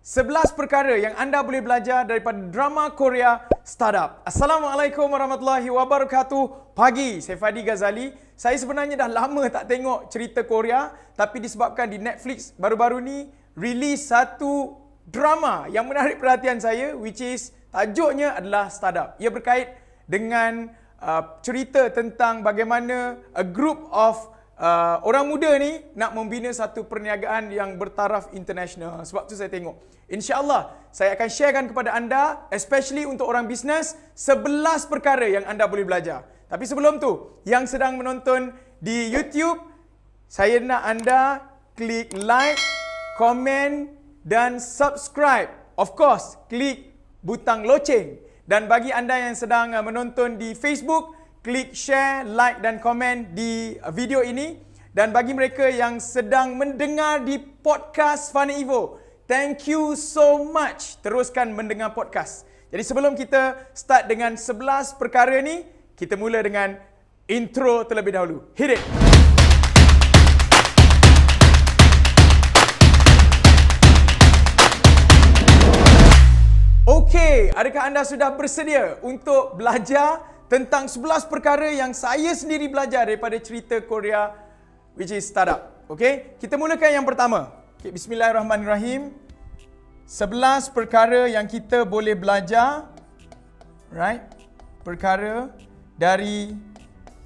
11 perkara yang anda boleh belajar daripada drama Korea Startup. Assalamualaikum warahmatullahi wabarakatuh. Pagi, saya Fadi Ghazali. Saya sebenarnya dah lama tak tengok cerita Korea, tapi disebabkan di Netflix baru-baru ni release satu drama yang menarik perhatian saya, which is tajuknya adalah Startup. Ia berkait dengan cerita tentang bagaimana a group of orang muda ni nak membina satu perniagaan yang bertaraf international. Sebab tu saya tengok. InsyaAllah saya akan sharekan kepada anda, especially untuk orang bisnes, 11 perkara yang anda boleh belajar. Tapi sebelum tu, yang sedang menonton di YouTube, saya nak anda klik like, komen dan subscribe. Of course, klik butang loceng. Dan bagi anda yang sedang menonton di Facebook, klik share, like dan komen di video ini. Dan bagi mereka yang sedang mendengar di podcast Fani Evo, thank you so much. Teruskan mendengar podcast. Jadi sebelum kita start dengan 11 perkara ni, kita mula dengan intro terlebih dahulu. Hit it! Okey, adakah anda sudah bersedia untuk belajar tentang 11 perkara yang saya sendiri belajar daripada cerita Korea, which is Startup. Okey, kita mulakan yang pertama. Okay, bismillahirrahmanirrahim. 11 perkara yang kita boleh belajar, right? Perkara dari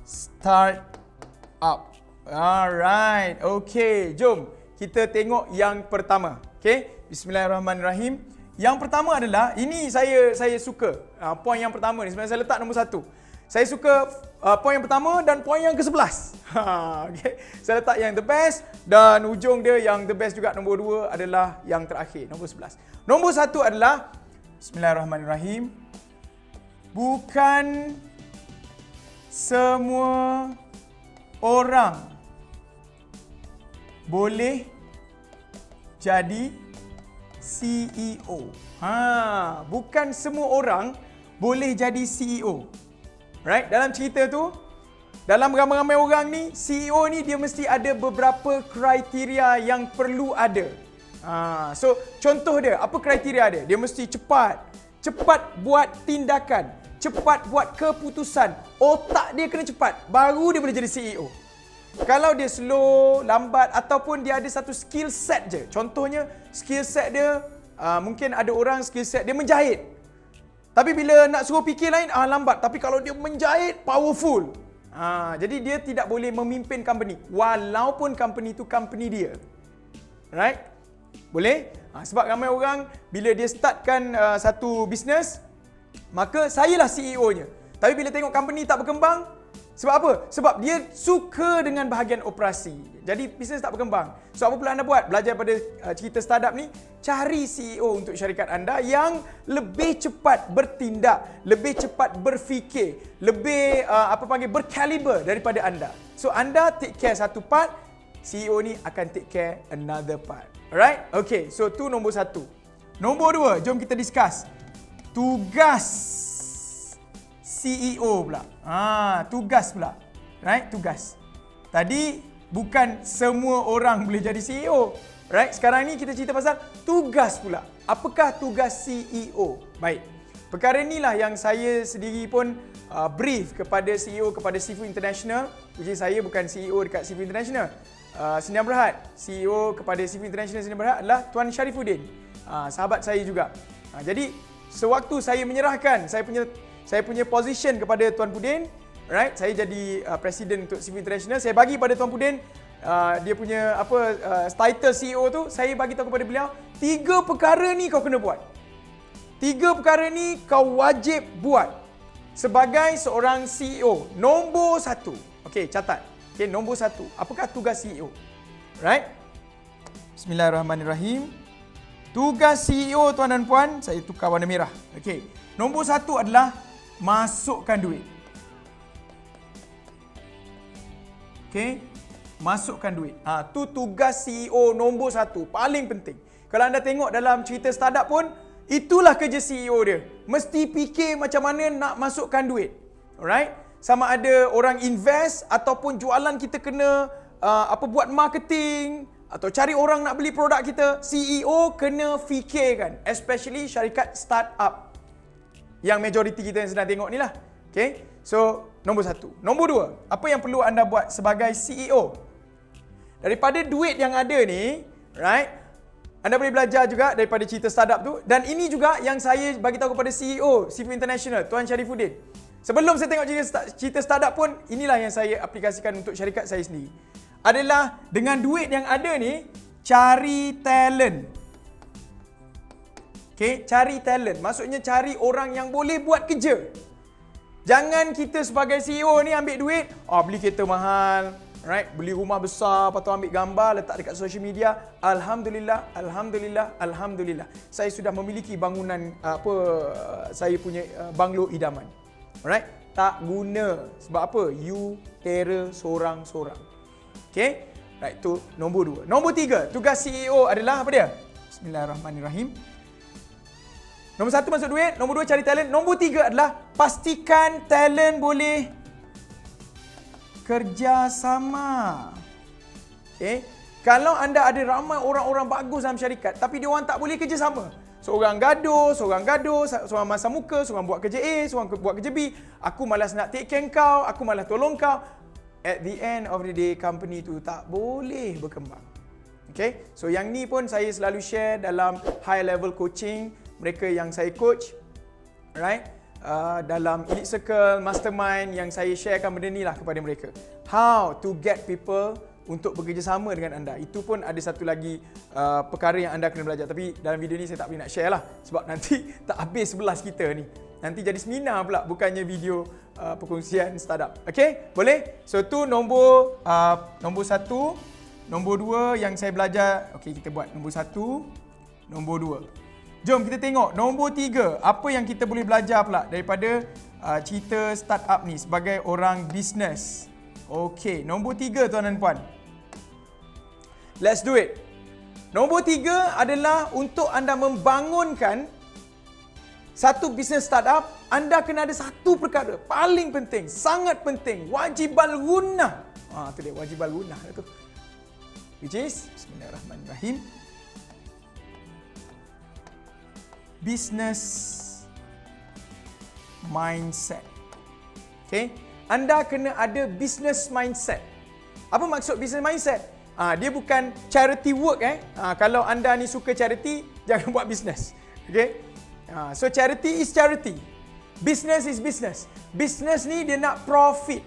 Startup. Alright, okey, jom kita tengok yang pertama. Okey, bismillahirrahmanirrahim. Yang pertama adalah, ini saya suka. Poin yang pertama ni sebenarnya saya letak nombor 1. Saya suka poin yang pertama dan poin yang ke-11. Okay. Saya letak yang the best dan ujung dia yang the best juga. Nombor 2 adalah yang terakhir, nombor 11. Nombor 1 adalah, bismillahirrahmanirrahim, bukan semua orang boleh jadi CEO. Bukan semua orang boleh jadi CEO. Right? Dalam cerita tu, dalam ramai-ramai orang ni, CEO ni dia mesti ada beberapa kriteria yang perlu ada. So, contoh dia, apa kriteria dia? Dia mesti cepat buat tindakan, cepat buat keputusan. Otak dia kena cepat, baru dia boleh jadi CEO. Kalau dia slow, lambat ataupun dia ada satu skill set je. Contohnya, skill set dia, mungkin ada orang skill set dia menjahit. Tapi bila nak suruh fikir lain, lambat. Tapi kalau dia menjahit, powerful. Jadi dia tidak boleh memimpin company. Walaupun company itu company dia. Right? Boleh? Sebab ramai orang, bila dia startkan satu bisnes, maka sayalah CEO-nya. Tapi bila tengok company tak berkembang, sebab apa? Sebab dia suka dengan bahagian operasi. Jadi bisnes tak berkembang. So apa pula anda buat? Belajar pada cerita startup ni, cari CEO untuk syarikat anda yang lebih cepat bertindak, lebih cepat berfikir, lebih berkaliber daripada anda. So anda take care satu part, CEO ni akan take care another part. Alright? Okay, so tu nombor 1. Nombor 2, jom kita discuss. Tugas CEO pula. Tugas pula. Right? Tugas. Tadi bukan semua orang boleh jadi CEO. Right? Sekarang ni kita cerita pasal tugas pula. Apakah tugas CEO? Baik. Perkara inilah yang saya sendiri pun brief kepada CEO kepada Sifu International. Which is saya bukan CEO dekat Sifu International. Sdn Bhd. CEO kepada Sifu International Sdn Bhd adalah Tuan Sharifuddin. Sahabat saya juga. Jadi sewaktu saya menyerahkan saya punya position kepada Tuan Pudin, right? Saya jadi presiden untuk Sifu International. Saya bagi pada Tuan Pudin dia punya title CEO tu, saya bagi tahu kepada beliau, 3 perkara ni kau kena buat. 3 perkara ni kau wajib buat sebagai seorang CEO. Nombor 1. Okey, catat. Okey, nombor 1. Apakah tugas CEO? Right? Bismillahirrahmanirrahim. Tugas CEO, tuan dan puan, saya tukar warna merah. Okey. Nombor 1 adalah masukkan duit. Okey, masukkan duit. Tu tugas CEO nombor 1, paling penting. Kalau anda tengok dalam cerita startup pun, itulah kerja CEO dia. Mesti fikir macam mana nak masukkan duit. Alright? Sama ada orang invest ataupun jualan kita kena buat marketing, atau cari orang nak beli produk kita, CEO kena fikirkan, especially syarikat startup yang majoriti kita yang sedang tengok ni lah. Okay, so nombor 1. Nombor 2, apa yang perlu anda buat sebagai CEO? Daripada duit yang ada ni, right, anda boleh belajar juga daripada cerita startup tu. Dan ini juga yang saya bagi tahu kepada CEO Sifu International, Tuan Syarifuddin. Sebelum saya tengok cerita startup pun, inilah yang saya aplikasikan untuk syarikat saya sendiri. Adalah dengan duit yang ada ni, cari talent. Okay, cari talent. Maksudnya cari orang yang boleh buat kerja. Jangan kita sebagai CEO ni ambil duit, beli kereta mahal, right? Beli rumah besar, lepas tu ambil gambar, letak dekat social media. Alhamdulillah, alhamdulillah, alhamdulillah. Saya sudah memiliki bangunan saya punya banglo idaman. Alright? Tak guna. Sebab apa? You terror sorang-sorang. Okay? Right, tu nombor 2. Nombor 3, tugas CEO adalah apa dia? Bismillahirrahmanirrahim. Nombor 1 masuk duit, nombor 2 cari talent, nombor 3 adalah pastikan talent boleh kerjasama. Okay? Kalau anda ada ramai orang-orang bagus dalam syarikat tapi dia orang tak boleh kerjasama. Seorang gaduh, seorang masam muka, seorang buat kerja A, seorang buat kerja B. Aku malas nak take care kau, aku malas tolong kau. At the end of the day, company tu tak boleh berkembang. Okay? So yang ni pun saya selalu share dalam high level coaching. Mereka yang saya coach, right? Dalam Elite Circle, Mastermind, yang saya sharekan benda ni lah kepada mereka. How to get people untuk bekerjasama dengan anda. Itu pun ada satu lagi perkara yang anda kena belajar. Tapi dalam video ni saya tak boleh nak share lah. Sebab nanti tak habis 11 kita ni. Nanti jadi seminar pula, bukannya video perkongsian startup. Okay? Boleh? So tu nombor 1. Nombor 2 yang saya belajar. Okay, kita buat nombor 1, nombor 2. Jom kita tengok nombor 3. Apa yang kita boleh belajar pula daripada cerita startup ni sebagai orang bisnes. Okey, nombor 3 tuan dan puan. Let's do it. Nombor 3 adalah untuk anda membangunkan satu bisnes startup, anda kena ada satu perkara paling penting, sangat penting, wajibal gunnah. Tu dia, wajibal gunnah tu. Which is, bismillahirrahmanirrahim, business mindset. Okay? Anda kena ada business mindset. Apa maksud business mindset? Dia bukan charity work. Kalau anda ni suka charity, jangan buat business. Okay? So charity is charity. Business is business. Business ni dia nak profit.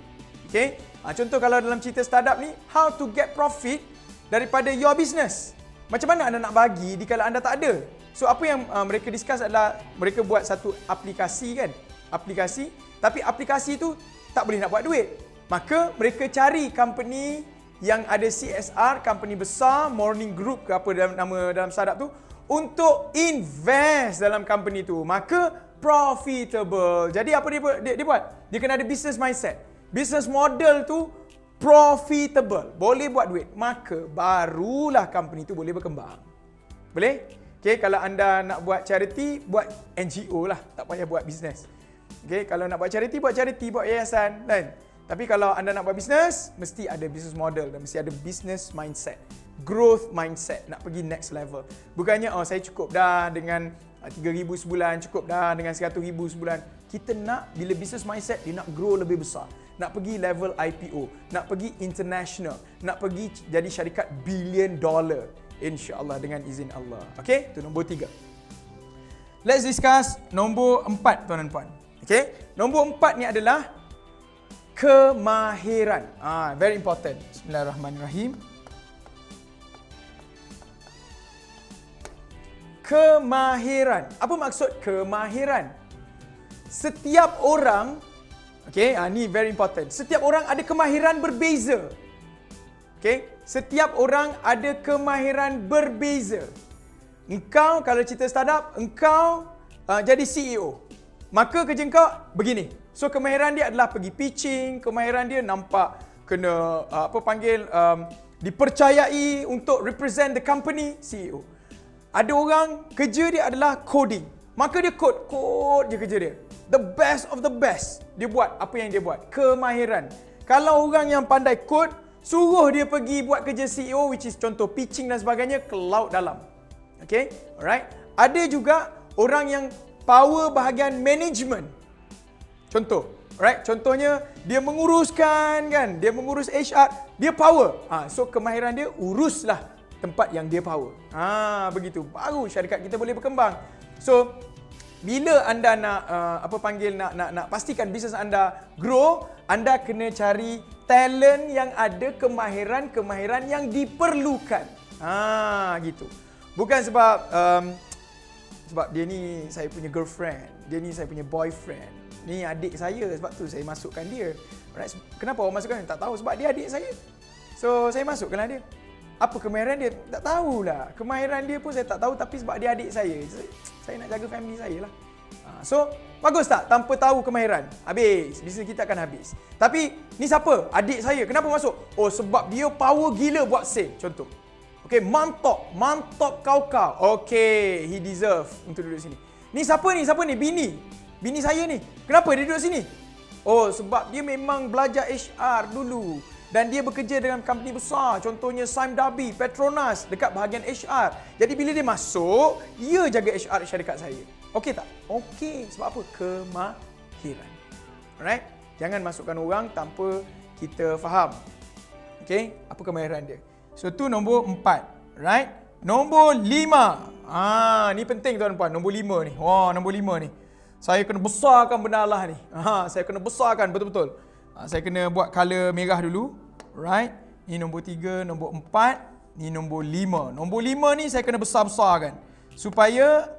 Okay? Contoh kalau dalam cerita startup ni, how to get profit daripada your business. Macam mana anda nak bagi dikala anda tak ada? So apa yang mereka discuss adalah mereka buat satu aplikasi kan. Aplikasi, tapi aplikasi tu tak boleh nak buat duit. Maka mereka cari company yang ada CSR, company besar, Morning Group ke apa nama dalam startup tu, untuk invest dalam company tu. Maka profitable. Jadi apa dia buat? Dia kena ada business mindset. Business model tu profitable, boleh buat duit. Maka barulah company tu boleh berkembang. Boleh? Okay, kalau anda nak buat charity, buat NGO lah. Tak payah buat bisnes. Okay, kalau nak buat charity, buat yayasan. Kan? Tapi kalau anda nak buat bisnes, mesti ada business model dan mesti ada business mindset. Growth mindset. Nak pergi next level. Bukannya, saya cukup dah dengan 3,000 sebulan, cukup dah dengan 100,000 sebulan. Kita nak, bila business mindset, dia nak grow lebih besar. Nak pergi level IPO. Nak pergi international. Nak pergi jadi syarikat $billion. InsyaAllah dengan izin Allah. Okay, itu nombor 3. Let's discuss nombor 4 tuan dan puan. Okay, nombor 4 ni adalah kemahiran. Very important. Bismillahirrahmanirrahim. Kemahiran. Apa maksud kemahiran? Setiap orang, okay, ni very important. Setiap orang ada kemahiran berbeza. Okay, setiap orang ada kemahiran berbeza. Engkau kalau cerita startup, engkau jadi CEO. Maka kerja engkau begini. So kemahiran dia adalah pergi pitching, kemahiran dia nampak kena dipercayai untuk represent the company, CEO. Ada orang kerja dia adalah coding. Maka dia code je kerja dia. The best of the best. Dia buat apa yang dia buat. Kemahiran. Kalau orang yang pandai code, suruh dia pergi buat kerja CEO, which is contoh pitching dan sebagainya, ke laut dalam. Okay, alright. Ada juga orang yang power bahagian management. Contoh, alright. Contohnya dia menguruskan kan, dia mengurus HR, dia power. So kemahiran dia uruslah tempat yang dia power. Begitu. Baru syarikat kita boleh berkembang. So bila anda nak nak pastikan bisnes anda grow, anda kena cari talent yang ada kemahiran yang diperlukan. Gitu. Bukan sebab dia ni saya punya girlfriend, dia ni saya punya boyfriend, ni adik saya, sebab tu saya masukkan dia. Right? Kenapa awak masukkan? Tak tahu, sebab dia adik saya. So saya masukkanlah dia. Apa kemahiran dia? Tak tahulah. Kemahiran dia pun saya tak tahu, tapi sebab dia adik saya. Saya nak jaga family saya lah. So, bagus tak? Tanpa tahu kemahiran, habis. Bisnes kita akan habis. Tapi, ni siapa? Adik saya. Kenapa masuk? Oh, sebab dia power gila buat sale. Contoh. Okay, mantap kau. Okay, he deserve untuk duduk sini. Ni siapa ni? Bini saya ni. Kenapa dia duduk sini? Oh, sebab dia memang belajar HR dulu. Dan dia bekerja dengan company besar. Contohnya Sime Darby, Petronas, dekat bahagian HR. Jadi bila dia masuk, dia jaga HR syarikat saya. Okey tak? Okey. Sebab apa? Kemahiran. Alright? Jangan masukkan orang tanpa kita faham. Okey? Apa kemahiran dia? So, tu nombor 4. Right? Nombor 5. Ni penting tuan-tuan. Nombor 5 ni. Wah, nombor 5 ni. Saya kena besarkan benda Allah ni. Saya kena besarkan betul-betul. Saya kena buat color merah dulu. Right? Ni nombor 3, nombor 4. Ni nombor 5. Nombor 5 ni saya kena besar-besarkan. Supaya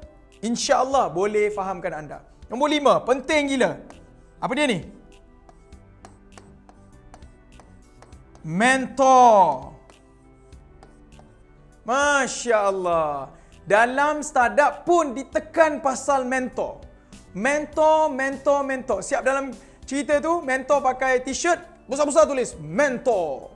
insya-Allah boleh fahamkan anda. Nombor 5, penting gila. Apa dia ni? Mentor. Masya Allah. Dalam startup pun ditekan pasal mentor. Mentor. Siap dalam cerita tu, mentor pakai t-shirt, besar-besar tulis mentor.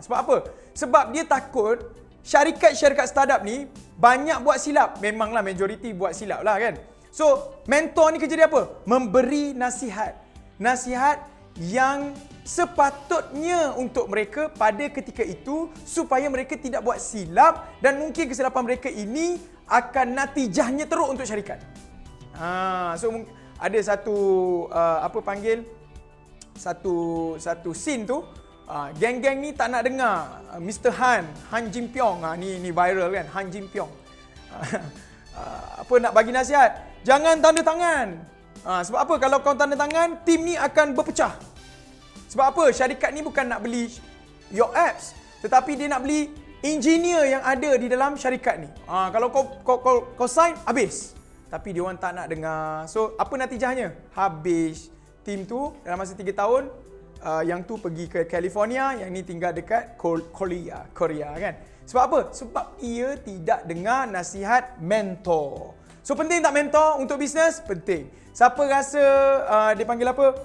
Sebab apa? Sebab dia takut syarikat-syarikat startup ni banyak buat silap. Memanglah majoriti buat silap lah kan. So, mentor ni kerja dia apa? Memberi nasihat. Nasihat yang sepatutnya untuk mereka pada ketika itu supaya mereka tidak buat silap dan mungkin kesilapan mereka ini akan natijahnya teruk untuk syarikat. So ada satu satu scene tu, geng-geng ni tak nak dengar Mr. Han Jin Pyong. Ni viral kan, Han Jin Pyong. Nak bagi nasihat, jangan tanda tangan. Sebab apa? Kalau kau tanda tangan, tim ni akan berpecah. Sebab apa? Syarikat ni bukan nak beli your apps, tetapi dia nak beli engineer yang ada di dalam syarikat ni. Kalau kau sign, habis. Tapi dia orang tak nak dengar. So, apa natijahnya? Habis. Tim tu dalam masa 3 tahun, yang tu pergi ke California, yang ni tinggal dekat Korea kan. Sebab apa? Sebab ia tidak dengar nasihat mentor. So, penting tak mentor untuk bisnes? Penting. Siapa rasa dia panggil apa?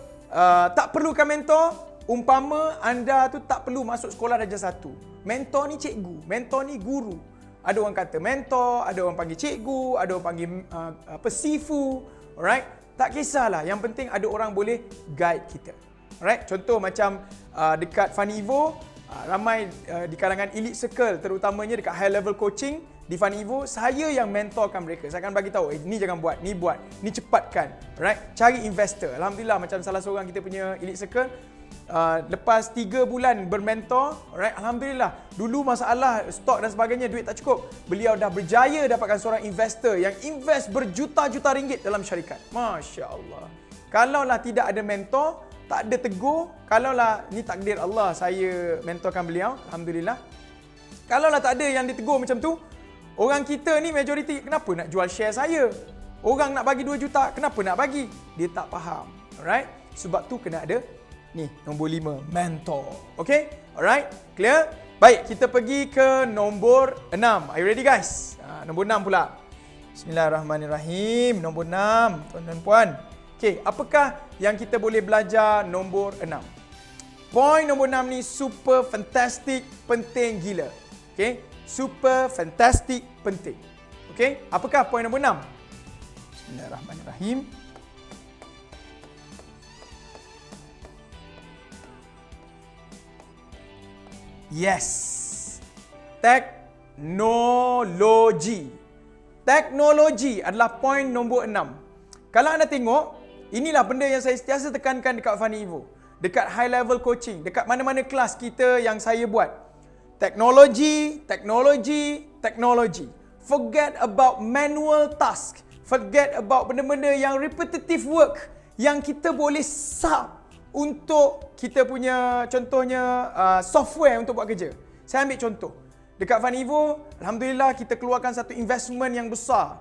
Tak perlukan mentor? Umpama anda tu tak perlu masuk sekolah darjah 1. Mentor ni cikgu, mentor ni guru. Ada orang kata mentor, ada orang panggil cikgu, ada orang panggil sifu. Alright? Tak kisahlah. Yang penting ada orang boleh guide kita. Alright? Contoh macam dekat Funivo, ramai di kalangan elite circle, terutamanya dekat high level coaching di Funivo, saya yang mentorkan mereka. Saya akan bagi tahu, ni jangan buat, ni buat, ni cepatkan. Alright? Cari investor. Alhamdulillah, macam salah seorang kita punya elite circle, lepas 3 bulan bermentor, alright, alhamdulillah. Dulu masalah stok dan sebagainya, duit tak cukup. Beliau dah berjaya dapatkan seorang investor yang invest berjuta-juta ringgit dalam syarikat. Masya Allah. Kalaulah tidak ada mentor, tak ada tegur, kalaulah ni takdir Allah, saya mentorkan beliau, alhamdulillah. Kalaulah tak ada yang ditegur macam tu, orang kita ni majoriti, kenapa nak jual share saya? Orang nak bagi 2 juta, kenapa nak bagi? Dia tak faham. Alright? Sebab tu kena ada ni, nombor 5, mentor. Okay? Alright? Clear? Baik, kita pergi ke nombor 6. Are you ready guys? Nombor 6 pula. Bismillahirrahmanirrahim. Nombor 6, tuan dan puan. Okay, apakah yang kita boleh belajar nombor 6? Point nombor 6 ni super fantastic, penting gila. Okay? Super fantastic, penting. Okay? Apakah point nombor 6? Bismillahirrahmanirrahim. Yes. Teknologi. Teknologi adalah poin nombor 6. Kalau anda tengok, inilah benda yang saya sentiasa tekankan dekat Funny Evo. Dekat high level coaching, dekat mana-mana kelas kita yang saya buat. Teknologi, teknologi, teknologi. Forget about manual task. Forget about benda-benda yang repetitive work yang kita boleh sub untuk kita punya contohnya software untuk buat kerja. Saya ambil contoh. Dekat Funny Evo, alhamdulillah kita keluarkan satu investment yang besar.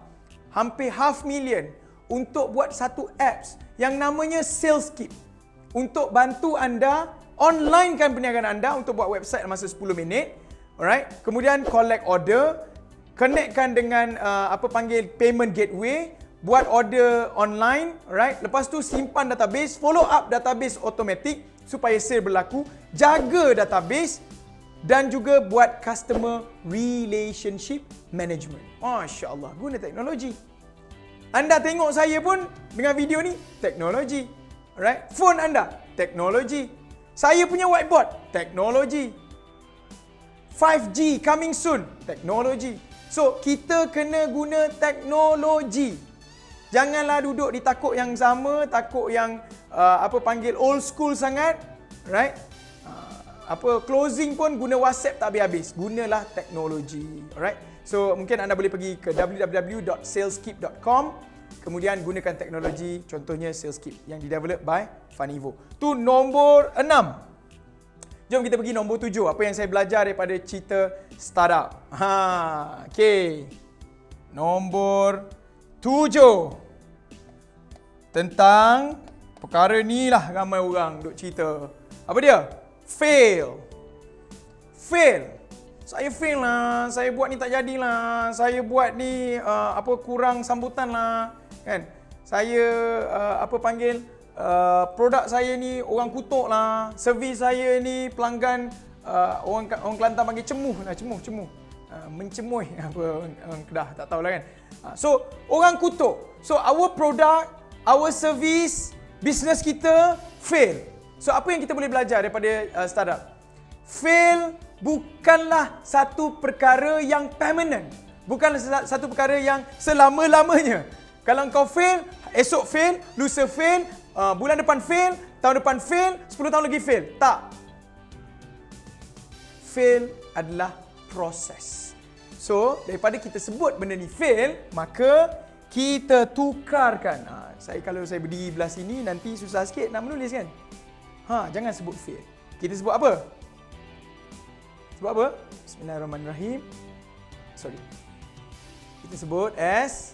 Hampir $500,000 untuk buat satu apps yang namanya SalesKit. Untuk bantu anda onlinekan perniagaan anda untuk buat website masa 10 minit. Alright. Kemudian collect order, connectkan dengan payment gateway, buat order online, alright. Lepas tu simpan database, follow up database automatic supaya sale berlaku, jaga database dan juga buat customer relationship management. Masya-Allah, guna teknologi. Anda tengok saya pun dengan video ni, teknologi. Alright, phone anda, teknologi. Saya punya whiteboard, teknologi. 5G coming soon, teknologi. So, kita kena guna teknologi. Janganlah duduk di takuk yang sama, takuk yang old school sangat, right? Closing pun guna WhatsApp tak habis-habis. Gunalah teknologi, alright? So, mungkin anda boleh pergi ke www.saleskit.com. Kemudian gunakan teknologi, contohnya SalesKit yang di-develop by Funny Evo. Tu nombor 6. Jom kita pergi nombor 7. Apa yang saya belajar daripada cerita startup. Okay. Nombor 7. Tentang perkara ni lah ramai orang duk cerita. Apa dia? Fail. Fail. Saya fail lah, saya buat ni tak jadilah, saya buat ni kurang sambutan lah, kan? Saya produk saya ni orang kutuk lah, servis saya ni pelanggan orang Kelantan panggil cemuh lah, cemuh. Mencemuih orang Kedah tak tahulah kan. So orang kutuk. So our product, our service, business kita fail. So apa yang kita boleh belajar daripada startup? Fail bukanlah satu perkara yang permanent. Bukanlah satu perkara yang selama-lamanya. Kalau kau fail, esok fail, lusa fail, bulan depan fail, tahun depan fail, 10 tahun lagi fail. Tak. Fail adalah proses. So, daripada kita sebut benda ni fail, maka kita tukarkan. Kalau saya berdiri belah sini, nanti susah sikit nak menulis kan? Jangan sebut fail. Kita sebut apa? Sebab apa? Bismillahirrahmanirrahim. Kita sebut as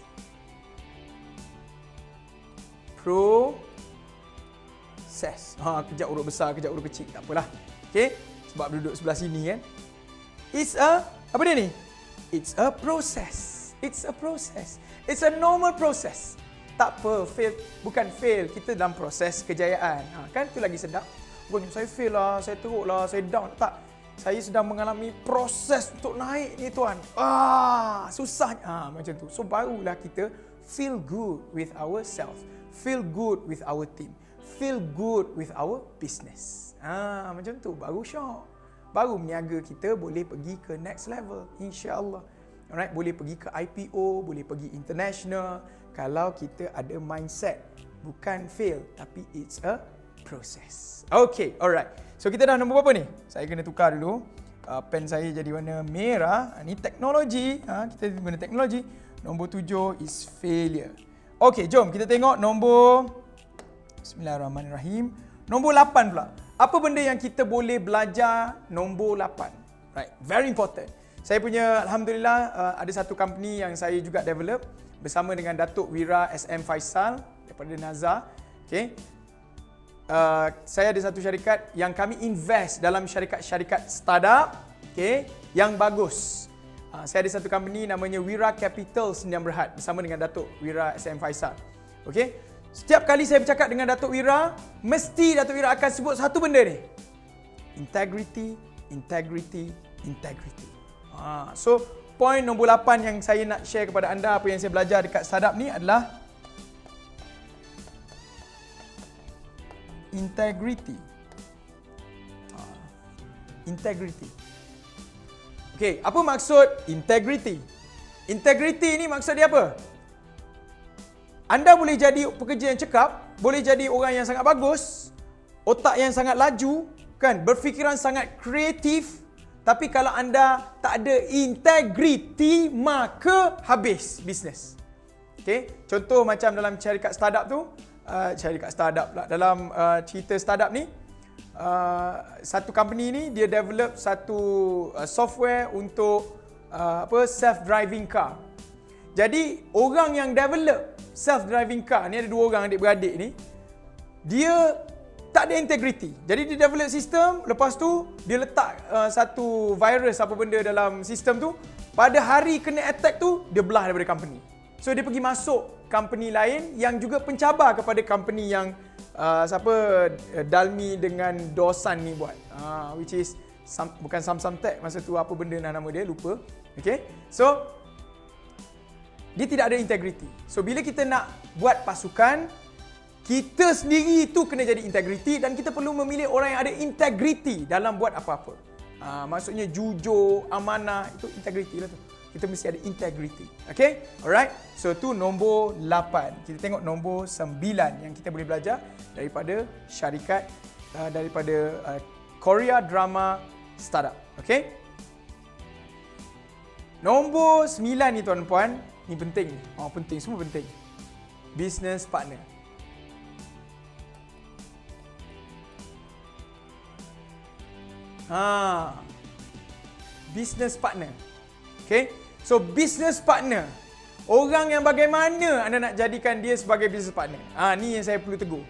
process. Kejap huruf besar, kejap huruf kecil. Tak apalah. Okay? Sebab duduk sebelah sini kan. Apa dia ni? It's a process. It's a process. It's a normal process. Tak apa, fail. Bukan fail. Kita dalam proses kejayaan. Kan tu lagi sedap. Bukan saya fail lah, saya teruk lah, saya down. Tak. Saya sedang mengalami proses untuk naik ni tuan. Susahnya. Macam tu. So barulah kita feel good with ourselves. Feel good with our team. Feel good with our business. Macam tu. Baru syok. Baru meniaga kita boleh pergi ke next level. InsyaAllah. Alright, boleh pergi ke IPO, boleh pergi international. Kalau kita ada mindset. Bukan fail, tapi it's a process. Okay, alright. So kita dah nombor berapa ni? Saya kena tukar dulu. Pen saya jadi warna merah. Ni teknologi. Kita guna teknologi. Nombor 7 is failure. Okay, jom kita tengok nombor... Bismillahirrahmanirrahim. Nombor 8 pula. Apa benda yang kita boleh belajar nombor 8? Right, very important. Saya punya, alhamdulillah, ada satu company yang saya juga develop bersama dengan Datuk Wira SM Faisal daripada Nazar. Okay. Saya ada satu syarikat yang kami invest dalam syarikat-syarikat startup, okay, yang bagus. Saya ada satu company namanya Wira Capital Sdn Bhd bersama dengan Datuk Wira SM Faisal. Okay. Setiap kali saya bercakap dengan Datuk Wira, mesti Datuk Wira akan sebut satu benda ni. Integrity, integrity, integrity. So, poin nombor 8 yang saya nak share kepada anda, apa yang saya belajar dekat startup ni adalah integrity. Integrity. Okey, apa maksud integrity? Integrity ni maksud dia apa? Anda boleh jadi pekerja yang cekap, boleh jadi orang yang sangat bagus, otak yang sangat laju, kan, berfikiran sangat kreatif, tapi kalau anda tak ada integrity, maka habis bisnes. Okey, contoh macam dalam syarikat startup tu, dalam cerita startup ni, satu company ni dia develop satu software untuk self-driving car. Jadi orang yang develop self-driving car ni, ada dua orang adik-beradik ni, dia tak ada integrity. Jadi dia develop sistem, lepas tu dia letak satu virus apa benda dalam sistem tu. Pada hari kena attack tu, dia belah daripada company. So dia pergi masuk company lain yang juga pencabar kepada company yang Dalmi dengan Dosan ni buat. Which is bukan Samsung Tech, masa tu apa benda nama dia, lupa. Okay, so dia tidak ada integrity. So bila kita nak buat pasukan, kita sendiri tu kena jadi integrity, dan kita perlu memilih orang yang ada integrity dalam buat apa-apa. Maksudnya jujur, amanah, itu integrity lah tu. Kita mesti ada integrity. Okay? Alright? So tu nombor 8. Kita tengok nombor 9 yang kita boleh belajar daripada syarikat, daripada Korea Drama Startup. Okay? Nombor 9 ni tuan-puan, ni penting. Penting, semua penting. Business partner. Business partner. Okay? So business partner, orang yang bagaimana anda nak jadikan dia sebagai business partner. Ni yang saya perlu tegur.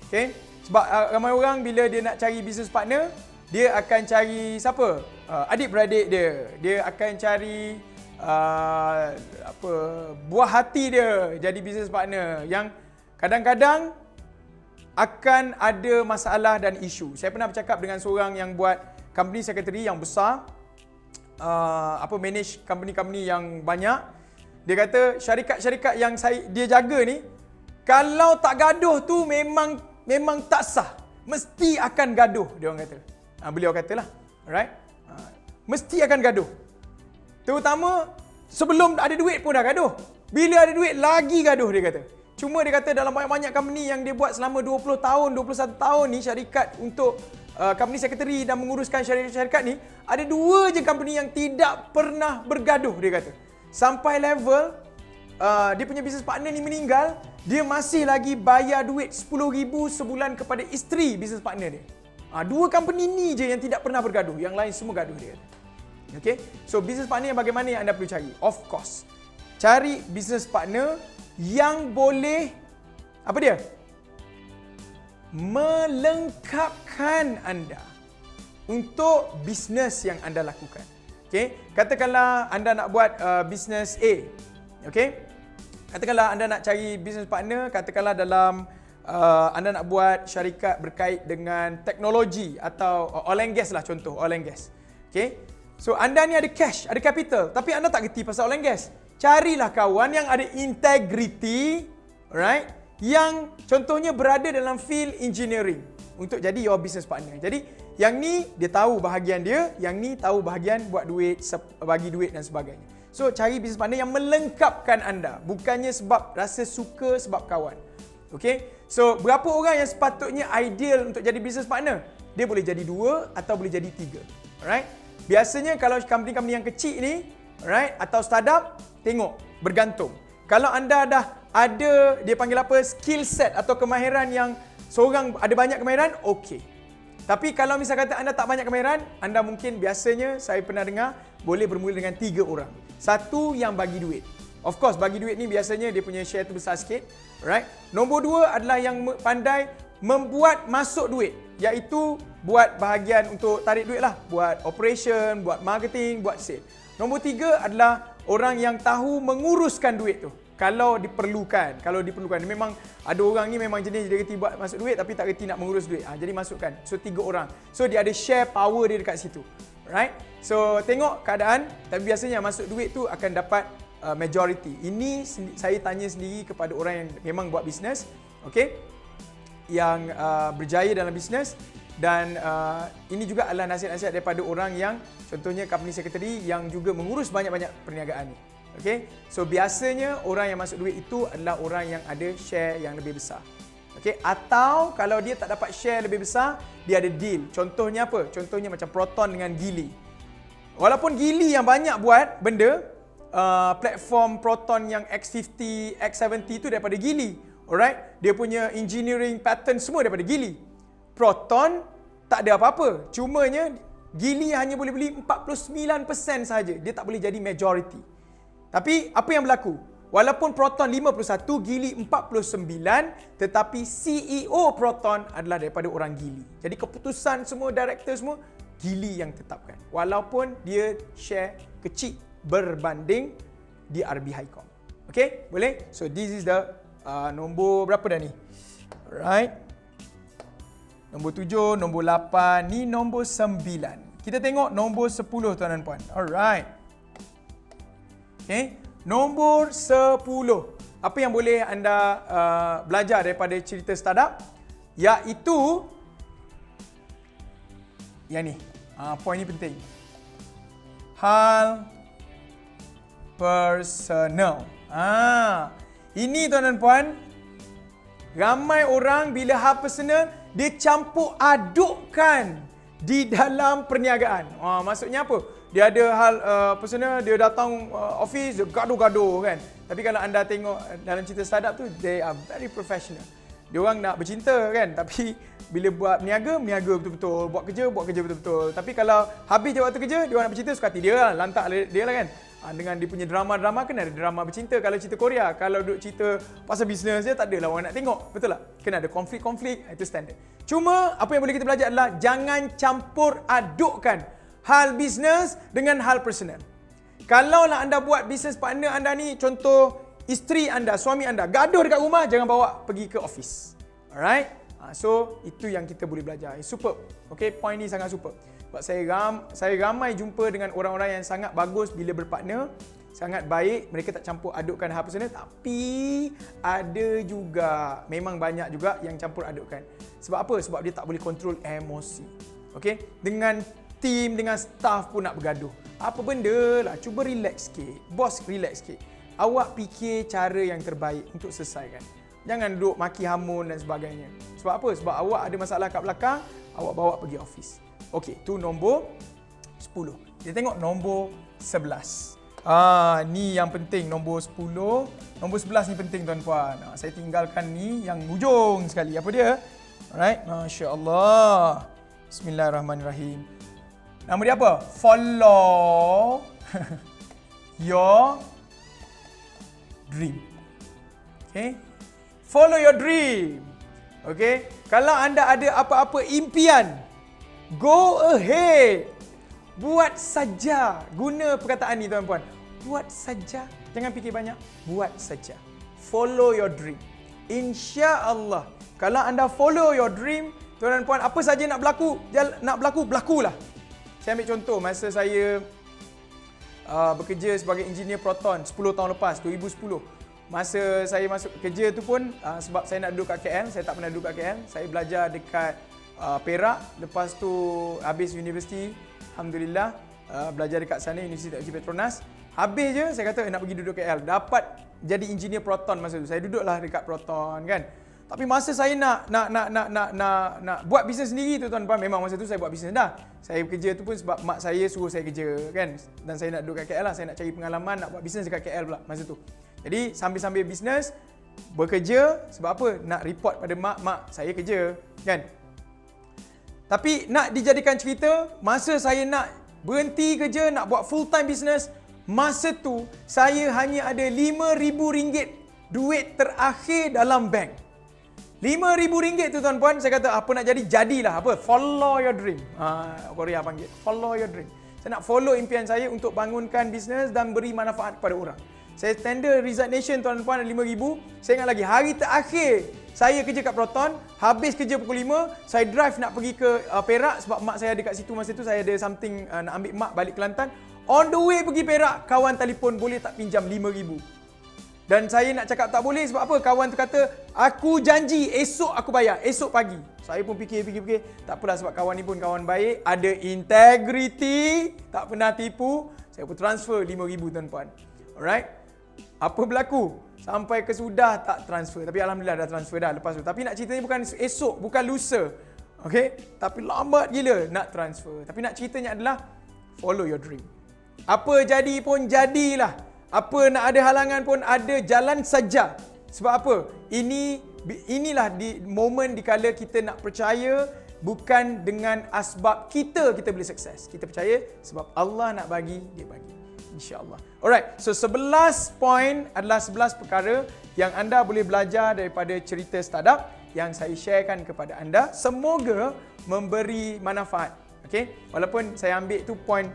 Okay? Sebab ramai orang bila dia nak cari business partner, dia akan cari siapa? Adik-beradik dia. Dia akan cari buah hati dia jadi business partner, yang kadang-kadang akan ada masalah dan isu. Saya pernah bercakap dengan seorang yang buat company secretary yang besar, manage company-company yang banyak. Dia kata syarikat-syarikat yang dia jaga ni, kalau tak gaduh tu memang tak sah. Mesti akan gaduh, dia orang kata. Beliau katalah, alright? Mesti akan gaduh. Terutama sebelum ada duit pun dah gaduh. Bila ada duit lagi gaduh, dia kata. Cuma dia kata dalam banyak-banyak company yang dia buat selama 20 tahun, 21 tahun ni, syarikat untuk company secretary dan menguruskan syarikat ni, ada 2 je company yang tidak pernah bergaduh, dia kata. Sampai level dia punya business partner ni meninggal, dia masih lagi bayar duit 10,000 sebulan kepada isteri business partner dia. 2 company ni je yang tidak pernah bergaduh, yang lain semua gaduh, dia kata. Okay? So business partner yang bagaimana yang anda perlu cari? Of course, cari business partner yang boleh melengkapkan anda untuk bisnes yang anda lakukan. Okay? Katakanlah anda nak buat bisnes A. Okay? Katakanlah anda nak cari business partner, katakanlah dalam anda nak buat syarikat berkait dengan teknologi atau oil and gas lah, contoh oil and gas. Okay? So anda ni ada cash, ada capital, tapi anda tak gerti pasal oil and gas. Carilah kawan yang ada integrity, right? Yang contohnya berada dalam field engineering untuk jadi your business partner. Jadi yang ni dia tahu bahagian dia, yang ni tahu bahagian buat duit, bagi duit dan sebagainya. So cari business partner yang melengkapkan anda, bukannya sebab rasa suka, sebab kawan. Okay? So berapa orang yang sepatutnya ideal untuk jadi business partner? Dia boleh jadi 2 atau boleh jadi 3. Alright? Biasanya kalau company-company yang kecil ni, right, atau startup, tengok, bergantung. Kalau anda dah ada, dia panggil skill set atau kemahiran yang seorang ada banyak kemahiran, okey. Tapi kalau misal kata anda tak banyak kemahiran, anda mungkin biasanya, saya pernah dengar, boleh bermula dengan 3 orang. Satu yang bagi duit. Of course, bagi duit ni biasanya dia punya share tu besar sikit, right? Nombor 2 adalah yang pandai membuat masuk duit, iaitu buat bahagian untuk tarik duit lah, buat operation, buat marketing, buat sale. Nombor 3 adalah orang yang tahu menguruskan duit tu kalau diperlukan. Memang ada orang ni memang jenis dia reti buat masuk duit tapi tak reti nak mengurus duit. Jadi masukkan. So 3 orang. So dia ada share power dia dekat situ. Right? So tengok keadaan, tapi biasanya masuk duit tu akan dapat majority. Ini saya tanya sendiri kepada orang yang memang buat bisnes, okey? Yang berjaya dalam bisnes, Dan ini juga adalah nasihat-nasihat daripada orang yang contohnya company secretary yang juga mengurus banyak-banyak perniagaan ni. Okay? So biasanya orang yang masuk duit itu adalah orang yang ada share yang lebih besar. Okay? Atau kalau dia tak dapat share lebih besar, dia ada deal. Contohnya apa? Contohnya macam Proton dengan Geely. Walaupun Geely yang banyak buat benda, platform Proton yang X50, X70 tu daripada Geely. Alright? Dia punya engineering pattern semua daripada Geely. Proton tak ada apa-apa. Cumanya Geely hanya boleh beli 49% sahaja. Dia tak boleh jadi majority. Tapi apa yang berlaku? Walaupun Proton 51, Geely 49, tetapi CEO Proton adalah daripada orang Geely. Jadi keputusan semua, director semua, Geely yang tetapkan. Walaupun dia share kecil berbanding di RB Highcom. Okay? Boleh? So this is the nombor berapa dah ni? Alright. Nombor 7, nombor 8, ni nombor 9. Kita tengok nombor 10 tuan dan puan. Alright. Okay. Nombor 10. Apa yang boleh anda belajar daripada cerita startup? Iaitu yang ni. Poin ni penting. Hal personal. Ini tuan dan puan, ramai orang bila hal personal dia campur adukkan di dalam perniagaan. Maksudnya apa? Dia ada hal personal, dia datang office, dia gaduh-gaduh kan. Tapi kalau anda tengok dalam cerita startup tu, they are very professional. Dia orang nak bercinta kan, tapi bila buat berniaga betul-betul, buat kerja betul-betul. Tapi kalau habis je waktu kerja, dia orang nak bercinta suka hati dia lah, lantak dia lah kan. Dengan dia punya drama-drama kan ada drama bercinta. Kalau cerita Korea, kalau duk cerita pasal bisnes je tak adalah orang nak tengok. Betul tak? Kena ada konflik-konflik, itu standard. Cuma apa yang boleh kita belajar adalah jangan campur adukkan hal bisnes dengan hal personal. Kalau lah anda buat bisnes partner anda ni, contoh isteri anda, suami anda gaduh dekat rumah, jangan bawa pergi ke office. Alright? So itu yang kita boleh belajar. Superb. Okay, point ni sangat superb. Sebab saya ramai jumpa dengan orang-orang yang sangat bagus bila berpartner, sangat baik, mereka tak campur adukkan hal personal, tapi ada juga, memang banyak juga yang campur adukkan. Sebab apa? Sebab dia tak boleh kontrol emosi. Okay? Dengan team, dengan staff pun nak bergaduh. Apa benda lah, cuba relax sikit. Bos relax sikit. Awak fikir cara yang terbaik untuk selesaikan. Jangan duduk maki hamun dan sebagainya. Sebab apa? Sebab awak ada masalah kat belakang, awak bawa pergi office. Okey, tu nombor 10. Kita tengok nombor 11. Ni yang penting, nombor 10. Nombor 11 ni penting tuan-puan. Saya tinggalkan ni yang hujung sekali. Apa dia? Alright, Masya Allah. Bismillahirrahmanirrahim. Nama dia apa? Follow your dream. Okay? Follow your dream. Okay? Kalau anda ada apa-apa impian, go ahead. Buat saja. Guna perkataan ni tuan-puan. Buat saja. Jangan fikir banyak. Buat saja. Follow your dream. Insya-Allah. Kalau anda follow your dream, tuan dan puan, apa saja nak berlaku, berlakulah. Saya ambil contoh masa saya bekerja sebagai engineer Proton 10 tahun lepas, 2010. Masa saya masuk kerja tu pun sebab saya nak duduk kat KL, saya tak pernah duduk kat KL. Saya belajar dekat Perak, lepas tu habis universiti, alhamdulillah belajar dekat sana, Universiti Teknologi Petronas. Habis je saya kata nak pergi duduk KL, dapat jadi engineer Proton masa tu. Saya duduklah dekat Proton kan. Tapi masa saya nak buat bisnes sendiri tu tuan-tuan, memang masa tu saya buat bisnes dah. Saya kerja tu pun sebab mak saya suruh saya kerja kan. Dan saya nak duduk kat KL lah, saya nak cari pengalaman, nak buat bisnes dekat KL pula masa tu. Jadi sambil-sambil bisnes, bekerja, sebab apa? Nak report pada mak saya kerja kan. Tapi nak dijadikan cerita, masa saya nak berhenti kerja, nak buat full time business, masa tu saya hanya ada RM5,000 duit terakhir dalam bank. RM5,000 tu tuan-puan, saya kata apa nak jadi, jadilah. Apa? Follow your dream. Korea panggil. Follow your dream. Saya nak follow impian saya untuk bangunkan bisnes dan beri manfaat kepada orang. Saya tender resignation tuan-puan RM5,000. Saya ingat lagi, hari terakhir saya kerja kat Proton, habis kerja pukul 5, saya drive nak pergi ke Perak sebab mak saya ada kat situ masa tu, saya ada something nak ambil mak balik Kelantan. On the way pergi Perak, kawan telefon, boleh tak pinjam RM5,000. Dan saya nak cakap tak boleh sebab apa? Kawan tu kata, aku janji esok aku bayar, esok pagi. Saya pun fikir. Tak apalah sebab kawan ni pun kawan baik, ada integriti, tak pernah tipu. Saya pun transfer 5,000 tuan-puan. Alright? Apa berlaku? Sampai ke sudah tak transfer. Tapi Alhamdulillah dah transfer dah lepas tu. Tapi nak ceritanya bukan esok, bukan lusa. Okay? Tapi lambat gila nak transfer. Tapi nak ceritanya adalah, follow your dream. Apa jadi pun jadilah. Apa nak ada halangan pun ada, jalan saja. Sebab apa? Inilah di momen dikala kita nak percaya bukan dengan asbab kita boleh sukses. Kita percaya sebab Allah nak bagi, dia bagi. InsyaAllah. Alright, so 11 poin adalah 11 perkara yang anda boleh belajar daripada cerita startup yang saya sharekan kepada anda. Semoga memberi manfaat. Okay? Walaupun saya ambil tu poin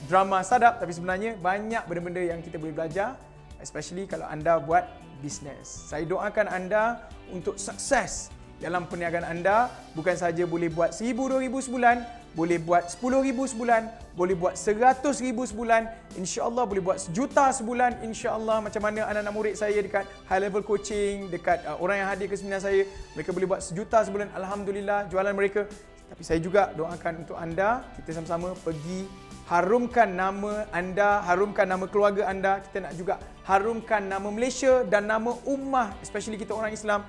drama startup, tapi sebenarnya banyak benda-benda yang kita boleh belajar, especially kalau anda buat bisnes. Saya doakan anda untuk sukses dalam perniagaan anda. Bukan saja boleh buat 1,000, 2,000 sebulan, boleh buat 10,000 sebulan, boleh buat 100,000 sebulan, insya-Allah boleh buat 1,000,000 sebulan, insya-Allah. Macam mana anak-anak murid saya dekat high level coaching, dekat orang yang hadir ke seminar saya, mereka boleh buat 1,000,000 sebulan, alhamdulillah jualan mereka. Tapi saya juga doakan untuk anda, kita sama-sama pergi harumkan nama anda, harumkan nama keluarga anda. Kita nak juga harumkan nama Malaysia dan nama ummah, especially kita orang Islam.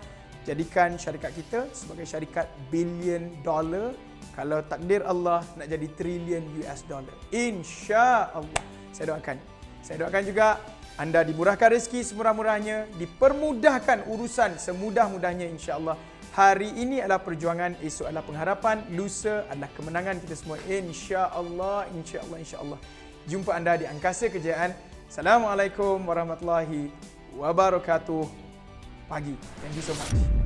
Jadikan syarikat kita sebagai syarikat billion dollar. Kalau takdir Allah nak jadi trillion US dollar. InsyaAllah. Saya doakan juga anda dimurahkan rezeki semurah-murahnya, dipermudahkan urusan semudah-mudahnya insya-Allah. Hari ini adalah perjuangan, esok adalah pengharapan, lusa adalah kemenangan kita semua. InsyaAllah, insyaAllah, insyaAllah. Jumpa anda di Angkasa Kejayaan. Assalamualaikum warahmatullahi wabarakatuh. Pagi. Thank you so much.